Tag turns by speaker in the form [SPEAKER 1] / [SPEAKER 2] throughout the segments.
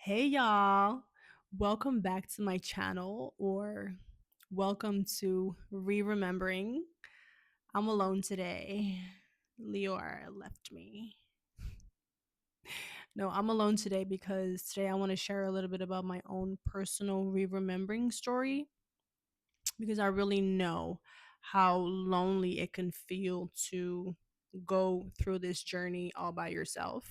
[SPEAKER 1] Hey y'all, welcome back to my channel or welcome to Remembering. I'm alone today. Leor left me. No, I'm alone today because today I want to share a little bit about my own personal remembering story because I really know how lonely it can feel to go through this journey all by yourself.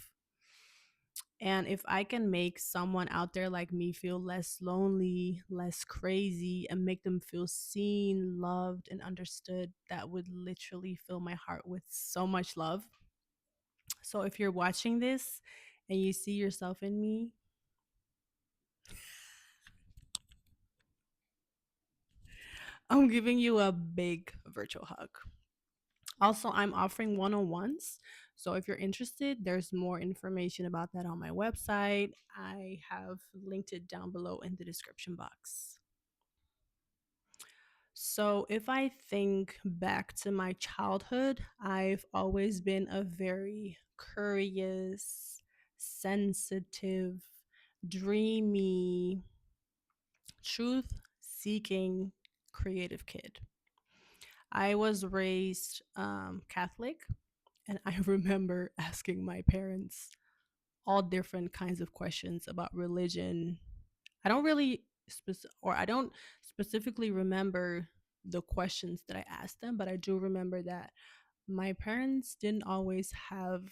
[SPEAKER 1] And if I can make someone out there like me feel less lonely, less crazy, and make them feel seen, loved, and understood, that would literally fill my heart with so much love. So if you're watching this and you see yourself in me, I'm giving you a big virtual hug. Also, I'm offering one on ones. So if you're interested, there's more information about that on my website. I have linked it down below in the description box. So, if I think back to my childhood, I've always been a very curious, sensitive, dreamy, truth seeking, creative kid. I was raised Catholic, and I remember asking my parents all different kinds of questions about religion. I don't really I don't specifically remember the questions that I asked them, but I do remember that my parents didn't always have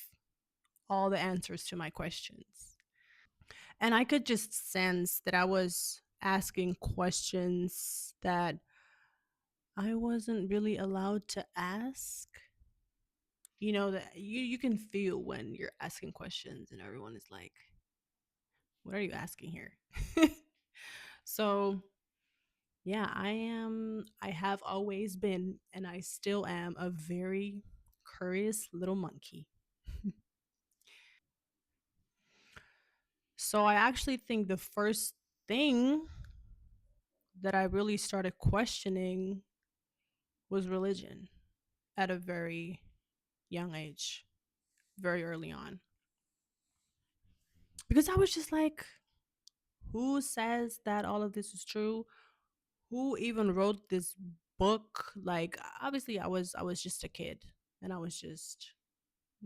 [SPEAKER 1] all the answers to my questions. And I could just sense that I was asking questions that I wasn't really allowed to ask. You know that you can feel when you're asking questions and everyone is like, "What are you asking here?" So, yeah, I have always been, and I still am, a very curious little monkey. So, I actually think the first thing that I really started questioning was religion at a very young age, very early on. Because I was just like, who says that all of this is true? Who even wrote this book? Like, obviously I was just a kid and I was just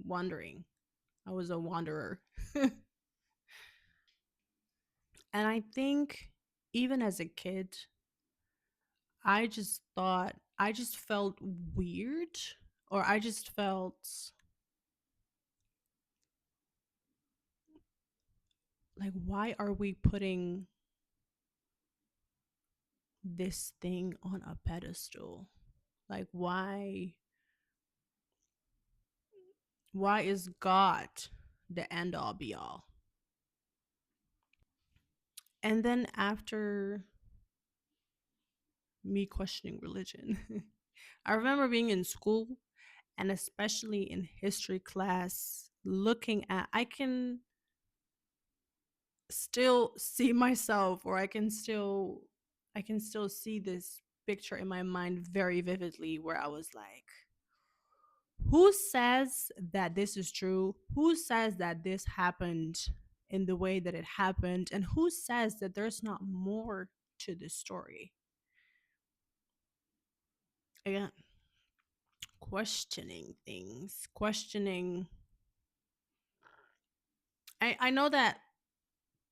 [SPEAKER 1] wondering. I was a wanderer. And I think even as a kid, I just felt weird, or I just felt like, why are we putting this thing on a pedestal? Like, why is God the end all be all? And then after me questioning religion, I remember being in school and especially in history class looking at, I can still see myself, or I can still see this picture in my mind very vividly, where I was like, who says that this is true? Who says that this happened in the way that it happened? And who says that there's not more to this story? Again, questioning things, questioning. I know that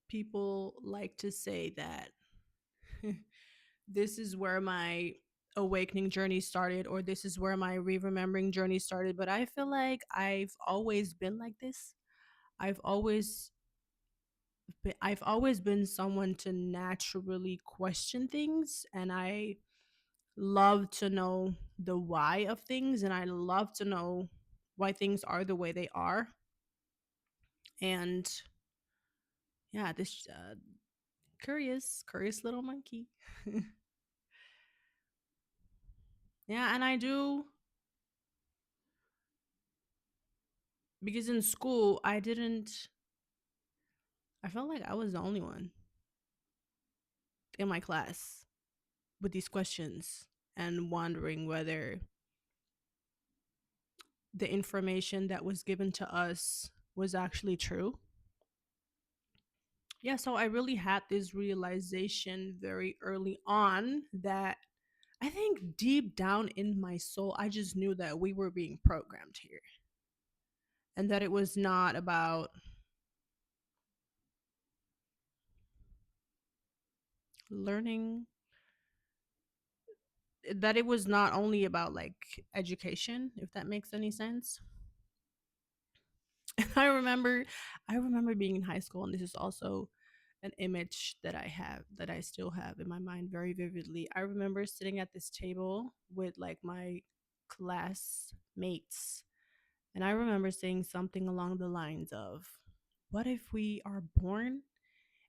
[SPEAKER 1] people like to say that this is where my awakening journey started, or this is where my remembering journey started, but I feel like I've always been like this. I've always I've always been someone to naturally question things, and I love to know the why of things, and I love to know why things are the way they are. And yeah, this curious little monkey. Yeah, and I do, because in school I felt like I was the only one in my class with these questions and wondering whether the information that was given to us was actually true. Yeah, so I really had this realization very early on that I think deep down in my soul, I just knew that we were being programmed here and that it was not about learning, that it was not only about like education, if that makes any sense. I remember I remember being in high school, and this is also an image that I have, that I still have in my mind very vividly. I remember sitting at this table with like my classmates, and I remember saying something along the lines of, what if we are born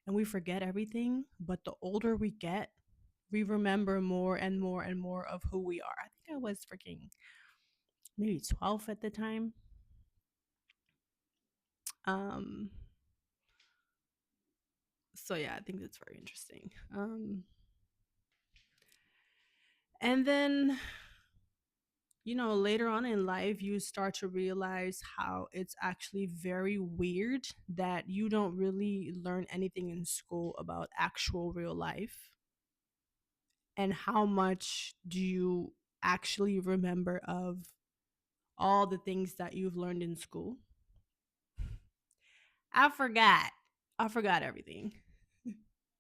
[SPEAKER 1] and we forget everything, but the older we get, we remember more and more and more of who we are. I think I was freaking maybe 12 at the time. Um so yeah, I think that's very interesting. And then, later on in life, you start to realize how it's actually very weird that you don't really learn anything in school about actual real life. And how much do you actually remember of all the things that you've learned in school? I forgot. I forgot everything.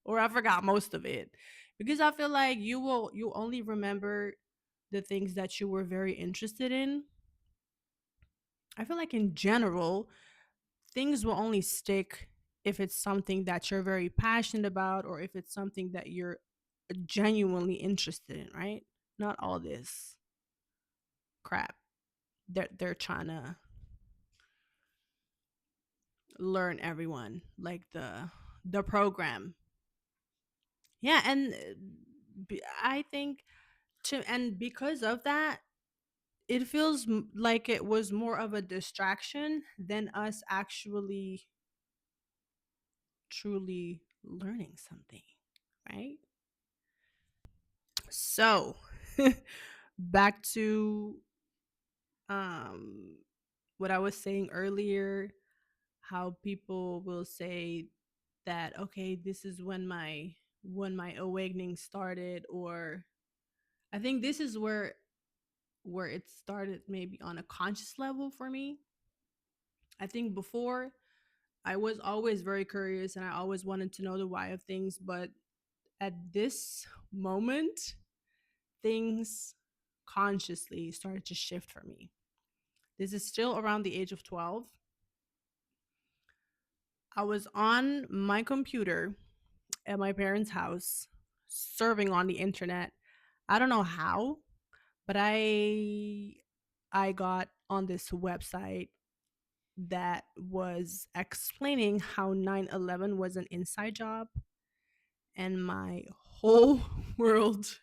[SPEAKER 1] Or I forgot most of it. Because I feel like you only remember the things that you were very interested in. I feel like in general, things will only stick if it's something that you're very passionate about, or if it's something that you're genuinely interested in, right? Not all this crap that they're trying to learn everyone, like the program. Yeah, and I think and because of that, it feels like it was more of a distraction than us actually truly learning something, right? So, back to um what I was saying earlier, how people will say that, okay, this is when my awakening started, or I think this is where it started, maybe on a conscious level for me. I think before, I was always very curious and I always wanted to know the why of things, but at this moment, things consciously started to shift for me. This is still around the age of 12. I was on my computer at my parents' house surfing on the internet. I don't know how, but I got on this website that was explaining how 9/11 was an inside job, and my whole world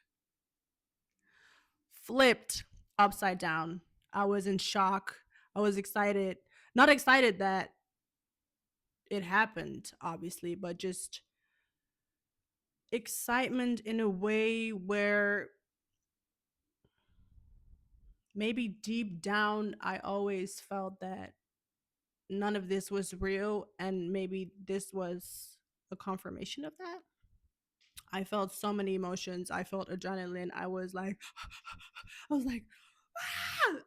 [SPEAKER 1] flipped upside down. I was in shock. I was excited. Not excited that it happened, obviously, but just excitement in a way where maybe deep down I always felt that none of this was real, and maybe this was a confirmation of that. I felt so many emotions. I felt adrenaline. I was like I was like ah!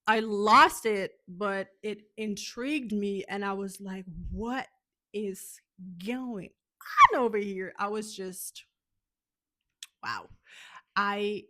[SPEAKER 1] I lost it, but it intrigued me, and I was like, what is going on over here? I was just wow. I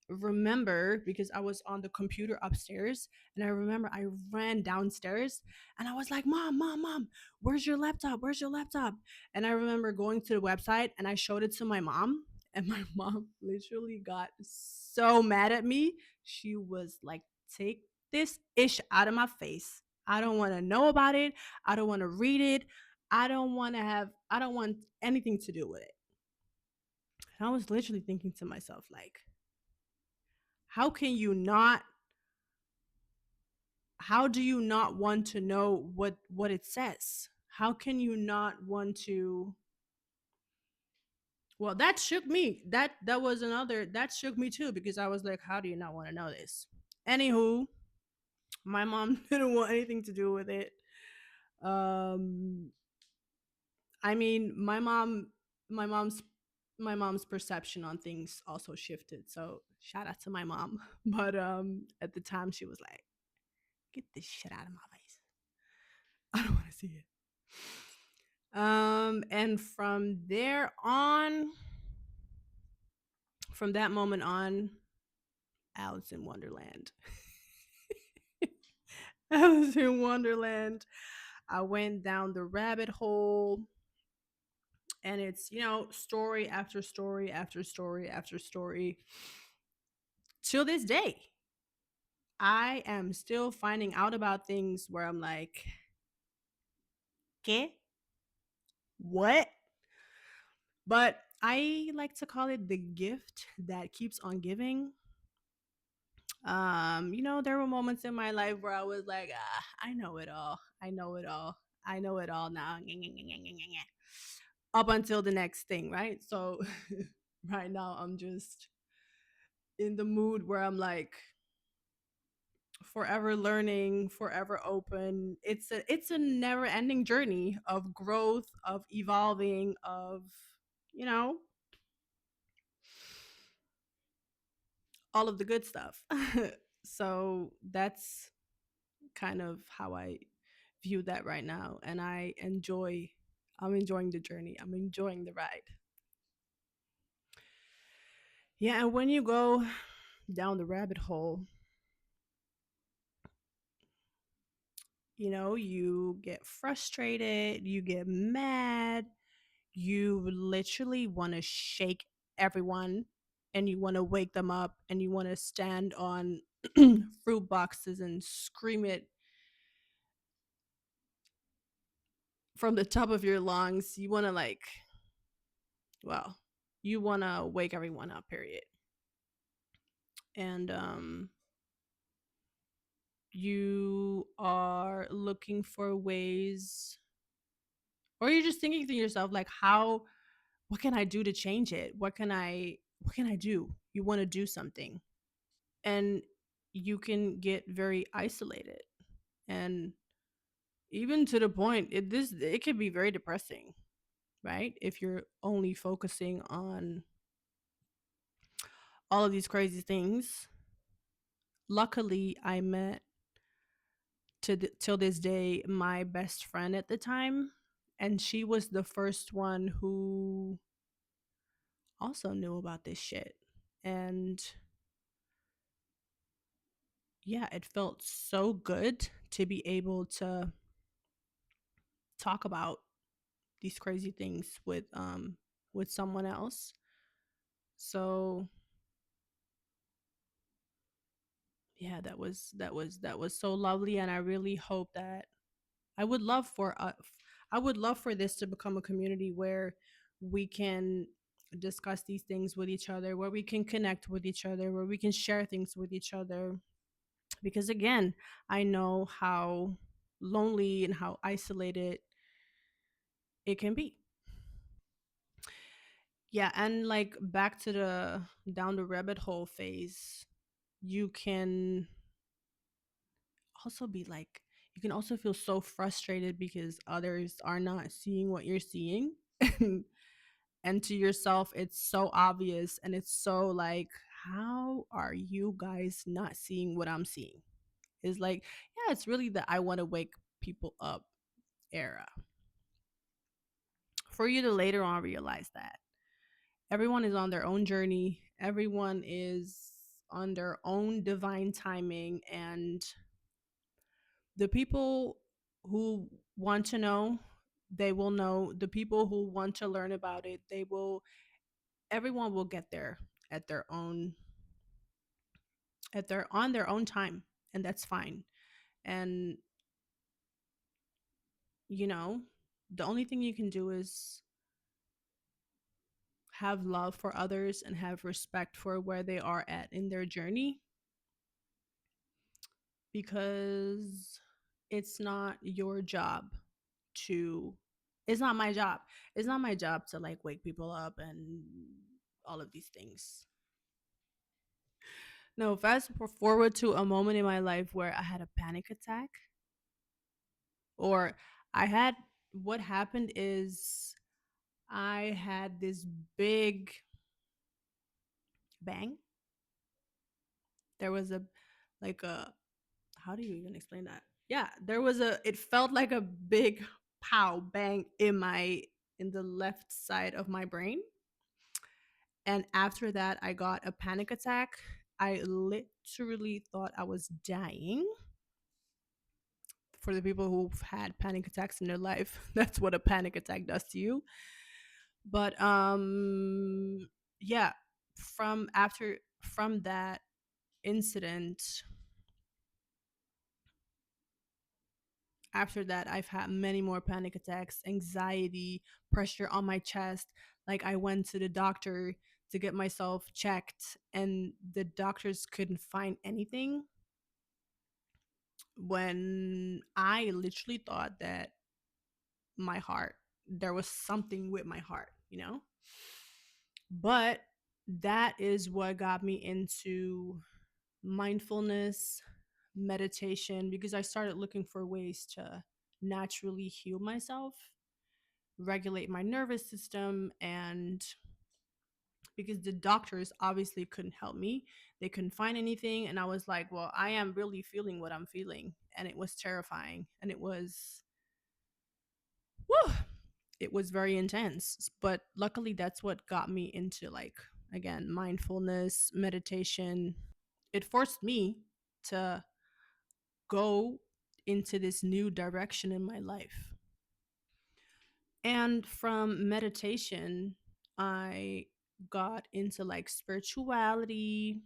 [SPEAKER 1] remember because I was on the computer upstairs, and I remember I ran downstairs and I was like, Mom, Mom, Mom, where's your laptop? Where's your laptop? And I remember going to the website and I showed it to my mom, and my mom literally got so mad at me. She was like, take this ish out of my face. I don't want to know about it. I don't want to read it. I don't want anything to do with it. And I was literally thinking to myself, like, how can you not how do you not want to know what it says? How can you not want to? Well, that shook me. That was another that shook me too, because I was like, how do you not want to know this? Anywho, my mom didn't want anything to do with it. Um I mean, my mom's my mom's perception on things also shifted. So shout out to my mom. But at the time she was like, get this shit out of my face. I don't want to see it. And from that moment on, Alice in Wonderland. Alice in Wonderland. I went down the rabbit hole, and it's, story after story after story after story. Till this day, I am still finding out about things where I'm like, okay, what? But I like to call it the gift that keeps on giving. There were moments in my life where I was like, I know it all. I know it all. I know it all now. Up until the next thing, right? So right now I'm just in the mood where I'm like forever learning, forever open. It's a never-ending journey of growth, of evolving, of, you know, all of the good stuff. So that's kind of how I view that right now, and I'm enjoying the journey. I'm enjoying the ride. Yeah, and when you go down the rabbit hole, you get frustrated, you get mad, you literally want to shake everyone, and you want to wake them up, and you want to stand on fruit boxes and scream it from the top of your lungs. You want to, like, well, you want to wake everyone up, period. And you are looking for ways, or you're just thinking to yourself, like, what can I do to change it? What can I do? You want to do something, and you can get very isolated, and even to the point, it can be very depressing, right? If you're only focusing on all of these crazy things. Luckily, I met till this day my best friend at the time, and she was the first one who also knew about this shit. And yeah, it felt so good to be able to talk about these crazy things with someone else. So yeah, that was so lovely, and I really hope that I would love for I would love for this to become a community where we can discuss these things with each other, where we can connect with each other, where we can share things with each other. Because again, I know how lonely and how isolated it can be. Yeah, and like back to the down the rabbit hole phase, you can also be like, you can also feel so frustrated because others are not seeing what you're seeing. And to yourself, it's so obvious, and it's so like, how are you guys not seeing what I'm seeing? It's like, yeah, it's really the I want to wake people up era, for you to later on realize that everyone is on their own journey, everyone is on their own divine timing, and the people who want to know, they will know. The people who want to learn about it, they will. Everyone will get there at their own, on their own time, and that's fine. And you know the only thing you can do is have love for others and have respect for where they are at in their journey, because it's not your job to it's not my job. It's not my job to like wake people up and all of these things. No, fast forward to a moment in my life where I had a panic attack, or I had what happened is I had this big bang. There was a like a how do you even explain that? Yeah, there was a it felt like a big pow bang in the left side of my brain. And after that I got a panic attack. I literally thought I was dying. For the people who've had panic attacks in their life, that's what a panic attack does to you. But yeah, from that incident, after that I've had many more panic attacks, anxiety, pressure on my chest. Like I went to the doctor to get myself checked and the doctors couldn't find anything, when I literally thought that my heart there was something with my heart, you know. But that is what got me into mindfulness, meditation, because I started looking for ways to naturally heal myself, regulate my nervous system, and because the doctors obviously couldn't help me, they couldn't find anything. And I was like, well, I am really feeling what I'm feeling. And it was terrifying. And whew, it was very intense. But luckily, that's what got me into, like, again, mindfulness, meditation. It forced me to go into this new direction in my life. And from meditation, I got into like spirituality,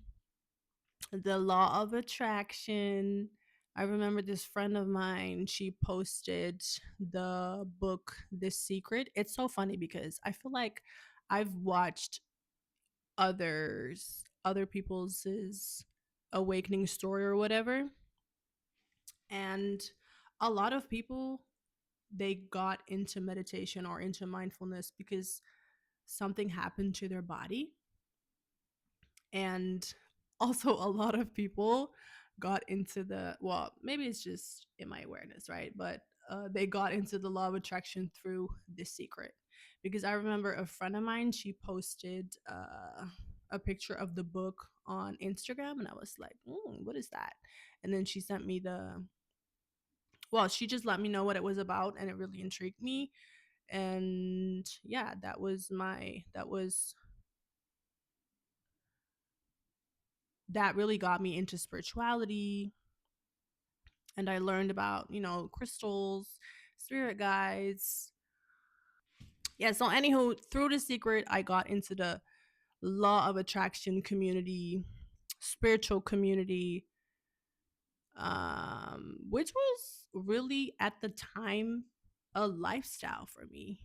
[SPEAKER 1] the law of attraction. I remember this friend of mine, she posted the book The Secret. It's so funny because I feel like I've watched other people's awakening story or whatever, and a lot of people, they got into meditation or into mindfulness because something happened to their body. And also a lot of people got into well, maybe it's just in my awareness, right? But they got into the law of attraction through The Secret, because I remember a friend of mine, she posted a picture of the book on Instagram, and I was like, what is that? And then she sent me she just let me know what it was about, and it really intrigued me. And yeah, that really got me into spirituality. And I learned about, crystals, spirit guides. Yeah, so anywho, through The Secret, I got into the law of attraction community, spiritual community, which was really at the time a lifestyle for me,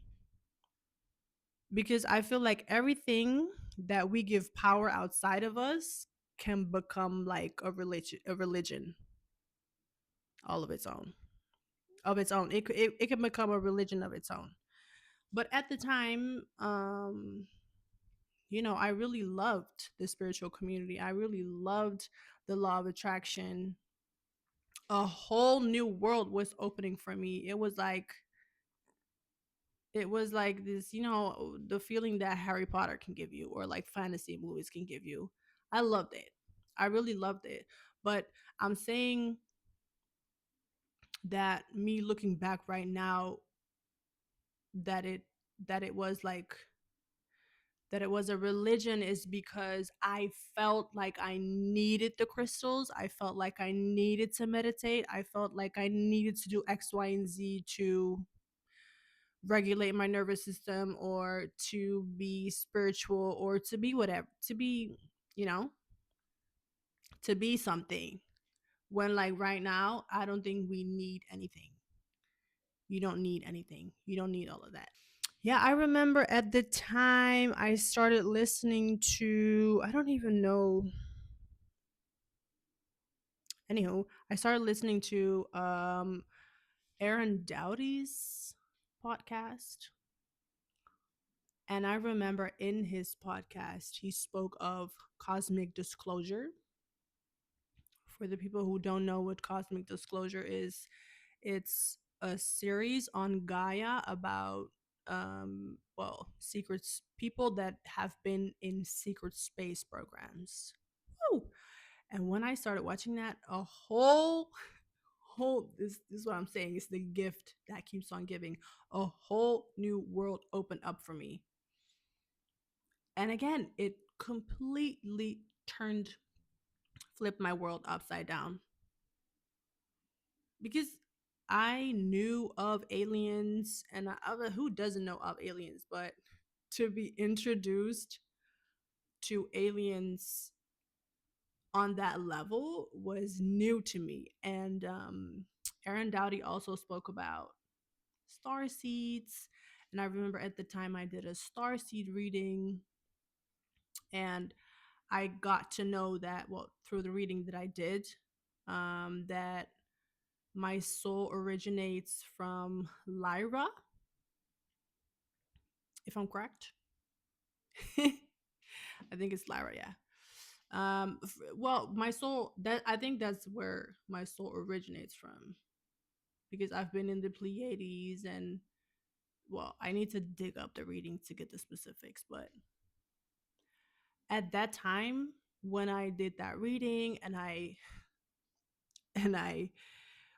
[SPEAKER 1] because I feel like everything that we give power outside of us can become like a religion all of its own. Of its own. It can become a religion of its own. But at the time, I really loved the spiritual community. I really loved the law of attraction. A whole new world was opening for me. It was like this, the feeling that Harry Potter can give you, or like fantasy movies can give you. I loved it. I really loved it. But I'm saying that me looking back right now, that it that it was like that it was a religion, is because I felt like I needed the crystals. I felt like I needed to meditate. I felt like I needed to do X, Y, and Z to regulate my nervous system, or to be spiritual, or to be whatever, you know, to be something. When, like, right now, I don't think we need anything. You don't need anything. You don't need all of that. Yeah, I remember at the time I started listening to, I don't even know. Anywho, I started listening to Aaron Dowdy's podcast. And I remember in his podcast, he spoke of cosmic disclosure. For the people who don't know what cosmic disclosure is, it's a series on Gaia about secrets, people that have been in secret space programs. Woo! And when I started watching that, a whole this is what I'm saying, it's the gift that keeps on giving. A whole new world opened up for me. And again, it completely turned flipped my world upside down because I knew of aliens, and who doesn't know of aliens, but to be introduced to aliens on that level was new to me. And Aaron Dowdy also spoke about star seeds. And I remember at the time I did a star seed reading, and I got to know that, well, through the reading that I did, that my soul originates from Lyra, if I'm correct. I think it's Lyra, yeah. Well, my soul, that I think that's where my soul originates from, because I've been in the Pleiades, and well, I need to dig up the reading to get the specifics, but at that time when I did that reading, and I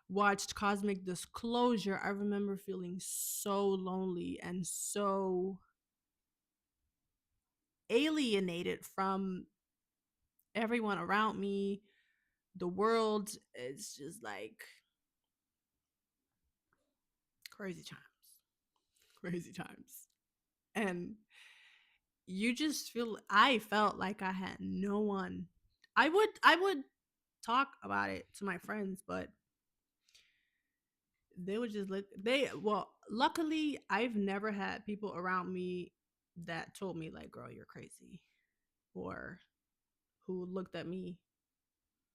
[SPEAKER 1] watched Cosmic Disclosure, I remember feeling so lonely and so alienated from everyone around me, the world. It's just like crazy times, crazy times. And you just feel, I felt like I had no one. I would talk about it to my friends, but they would just look, they, well, luckily I've never had people around me that told me like, girl, you're crazy, or who looked at me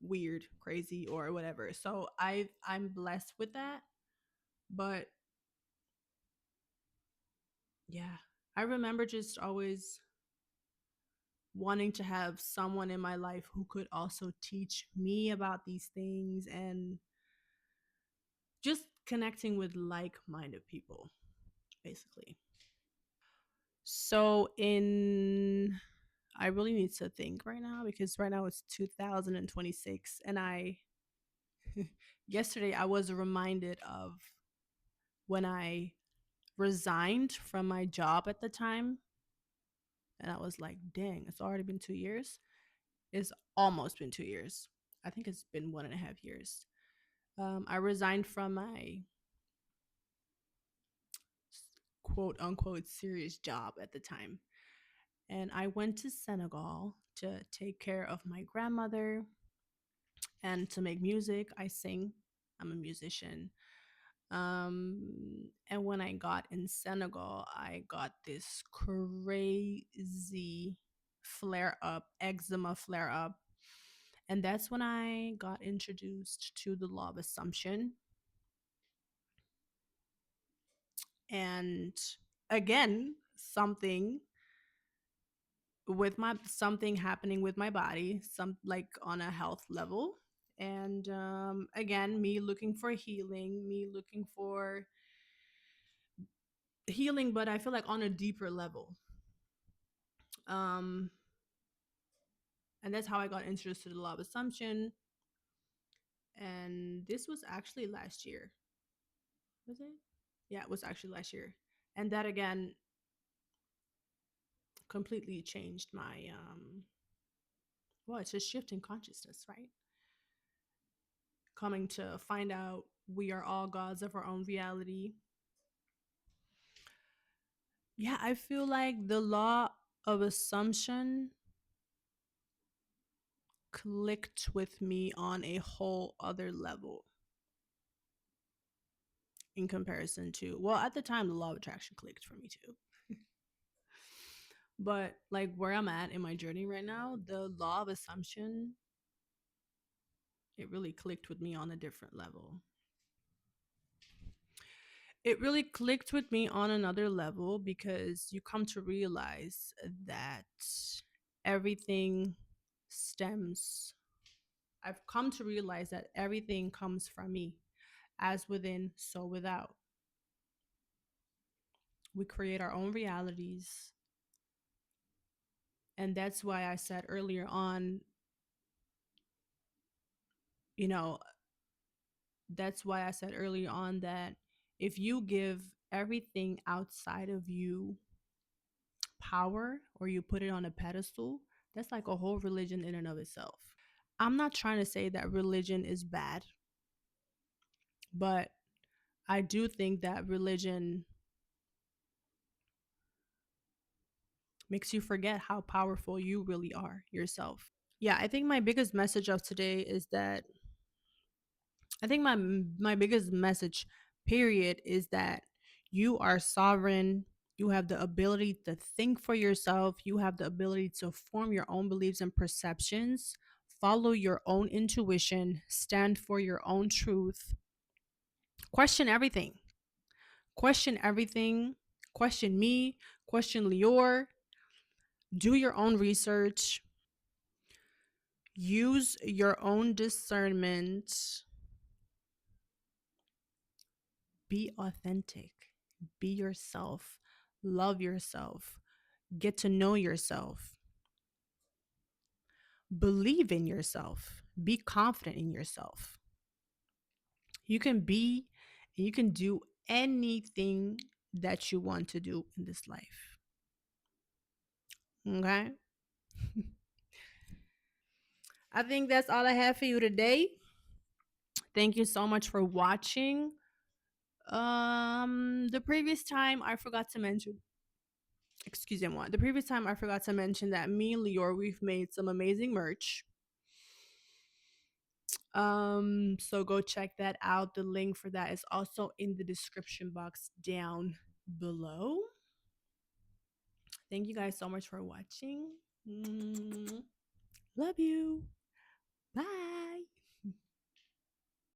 [SPEAKER 1] weird, crazy, or whatever. So I'm blessed with that. But yeah, I remember just always wanting to have someone in my life who could also teach me about these things, and just connecting with like-minded people, basically. So in I really need to think right now, because right now it's 2026, and I yesterday I was reminded of when I resigned from my job at the time, and I was like, dang, it's already been 2 years. It's almost been 2 years. I think it's been 1.5 years. I resigned from my quote unquote serious job at the time, and I went to Senegal to take care of my grandmother and to make music. I sing. I'm a musician. And when I got in Senegal, I got this crazy eczema flare up. And that's when I got introduced to the law of assumption. And again, something happening with my body, some like on a health level. And again, me looking for healing, but I feel like on a deeper level. Um, and that's how I got introduced to the law of assumption. And this was actually last year. Was it? Yeah, it was actually last year. And that again completely changed my well, it's just shift in consciousness, right? Coming to find out we are all gods of our own reality. Yeah, I feel like the law of assumption clicked with me on a whole other level in comparison to, well, at the time the law of attraction clicked for me too. But like where I'm at in my journey right now, the law of assumption, it really clicked with me on a different level. It really clicked with me on another level because you come to realize that everything stems I've come to realize that everything comes from me, as within so without. We create our own realities. And that's why I said earlier on, you know, that's why I said earlier on that if you give everything outside of you power or you put it on a pedestal, that's like a whole religion in and of itself. I'm not trying to say that religion is bad, but I do think that religion makes you forget how powerful you really are yourself. Yeah, I think my biggest message of today is that I think my biggest message period is that you are sovereign. You have the ability to think for yourself. You have the ability to form your own beliefs and perceptions, follow your own intuition, stand for your own truth, question everything. Question everything. Question me, question Lior, do your own research, use your own discernment, be authentic, be yourself, love yourself, get to know yourself, believe in yourself, be confident in yourself. You can be and you can do anything that you want to do in this life. Okay? I think that's all I have for you today. Thank you so much for watching. The previous time I forgot to mention, excuse me, the previous time I forgot to mention that me and Lior, we've made some amazing merch. So go check that out. The link for that is also in the description box down below. Thank you guys so much for watching. Love you.